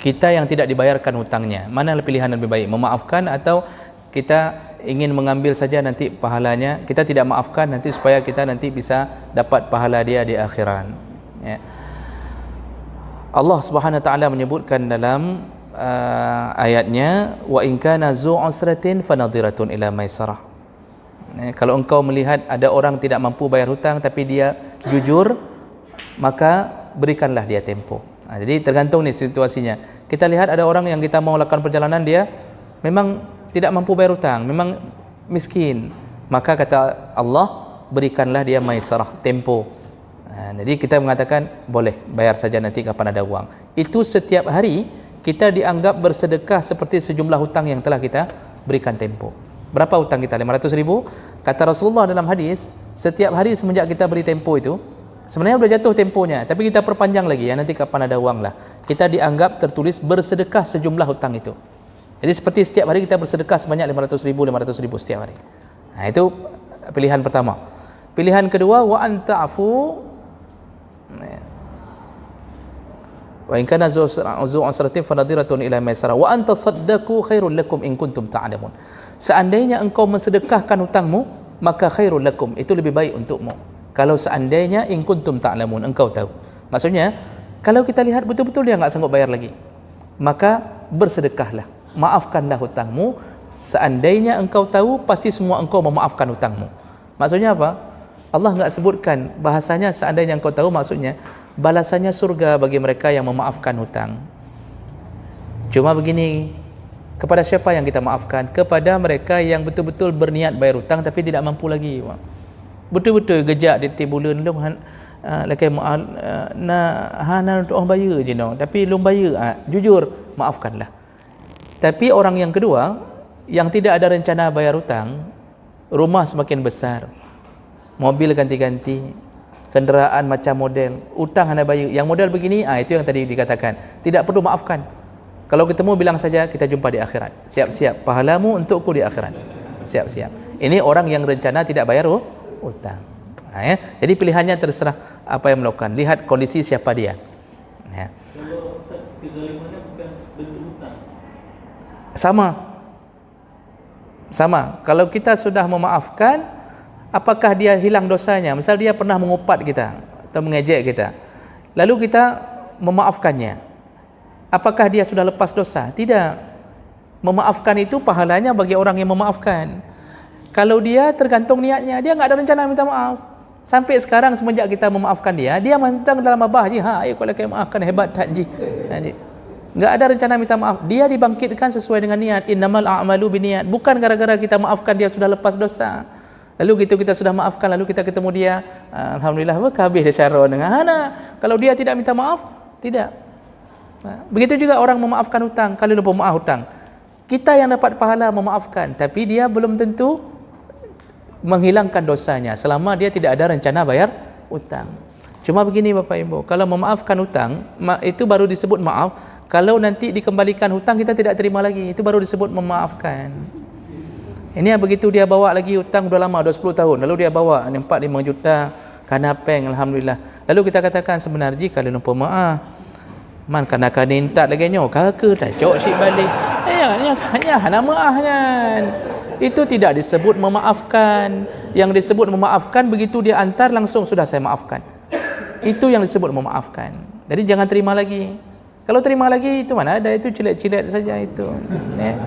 kita yang tidak dibayarkan hutangnya. Mana pilihan yang lebih baik? Memaafkan atau kita ingin mengambil saja nanti pahalanya, kita tidak maafkan nanti supaya kita nanti bisa dapat pahala dia di akhirat. Ya. Allah Subhanahu wa taala menyebutkan dalam ayatnya, wa in kana zu usratin fanadhiratun ila maisarah. Kalau engkau melihat ada orang tidak mampu bayar hutang tapi dia jujur, maka berikanlah dia tempo. Jadi tergantung nih situasinya. Kita lihat ada orang yang kita mau lakukan perjalanan, dia memang tidak mampu bayar hutang, memang miskin, maka kata Allah, berikanlah dia maisarah, tempo. Jadi kita mengatakan boleh bayar saja nanti kapan ada uang. Itu setiap hari kita dianggap bersedekah seperti sejumlah hutang yang telah kita berikan tempo. Berapa hutang kita? 500.000. Kata Rasulullah dalam hadis, setiap hari semenjak kita beri tempo itu, sebenarnya sudah jatuh temponya, tapi kita perpanjang lagi ya, nanti kapan ada uang lah. Kita dianggap tertulis bersedekah sejumlah hutang itu. Jadi seperti setiap hari kita bersedekah sebanyak 500.000 setiap hari. Nah, itu pilihan pertama. Pilihan kedua, wa anta'fu wa in kana zu usratin fanadhiratun ila maisarah wa anta saddaqu khairul lakum in kuntum ta'lamun. Seandainya engkau mensedekahkan hutangmu, maka khairul lakum, itu lebih baik untukmu. Kalau seandainya in kuntum ta'lamun, engkau tahu. Maksudnya, kalau kita lihat betul-betul dia enggak sanggup bayar lagi, maka bersedekahlah, maafkanlah hutangmu. Seandainya engkau tahu, pasti semua engkau memaafkan hutangmu. Maksudnya apa? Allah enggak sebutkan, bahasanya seandainya engkau tahu, maksudnya balasannya surga bagi mereka yang memaafkan hutang. Cuma begini, kepada siapa yang kita maafkan? Kepada mereka yang betul-betul berniat bayar hutang tapi tidak mampu lagi. Betul-betul gejak di tibulan long lakai na hana orang bayar je no, tapi long bayar, jujur maafkanlah. Tapi orang yang kedua yang tidak ada rencana bayar hutang, rumah semakin besar, mobil ganti-ganti, kenderaan macam model, hutang hana bayar, yang model begini, itu yang tadi dikatakan, tidak perlu maafkan. Kalau ketemu bilang saja kita jumpa di akhirat, siap-siap pahalamu untukku di akhirat, siap-siap. Ini orang yang rencana tidak bayar hutang. Ya. Jadi pilihannya terserah apa yang melakukan, lihat kondisi siapa dia. Ya. Sama. Kalau kita sudah memaafkan, apakah dia hilang dosanya? Misal dia pernah mengupat kita atau mengejek kita, lalu kita memaafkannya, apakah dia sudah lepas dosa? Tidak. Memaafkan itu pahalanya bagi orang yang memaafkan. Kalau dia tergantung niatnya, dia enggak ada rencana minta maaf. Sampai sekarang semenjak kita memaafkan dia mentang dalam abah je, ayo kalau kau maafkan hebat tak ji. Enggak ada rencana minta maaf. Dia dibangkitkan sesuai dengan niat. Innamal a'malu binniat. Bukan gara-gara kita maafkan dia sudah lepas dosa. Lalu gitu kita sudah maafkan, lalu kita ketemu dia, alhamdulillah kabeh dia cara dengan kalau dia tidak minta maaf, tidak. Begitu juga orang memaafkan hutang, kalau lupa maaf hutang, kita yang dapat pahala memaafkan, tapi dia belum tentu menghilangkan dosanya selama dia tidak ada rencana bayar hutang. Cuma begini Bapak Ibu, kalau memaafkan hutang itu baru disebut maaf. Kalau nanti dikembalikan hutang kita tidak terima lagi, itu baru disebut memaafkan. Ini begitu dia bawa lagi hutang udah lama, udah 10 tahun, lalu dia bawa 4-5 juta kanapeng, alhamdulillah. Lalu kita katakan sebenarnya kalau lupa maaf, man kana kanintat lagi nyo, kakak dah cok si balik. Hanya maafnya. Itu tidak disebut memaafkan. Yang disebut memaafkan begitu dia antar langsung sudah saya maafkan. Itu yang disebut memaafkan. Jadi jangan terima lagi. Kalau terima lagi itu mana ada, itu cilet-cilet saja itu. Ya.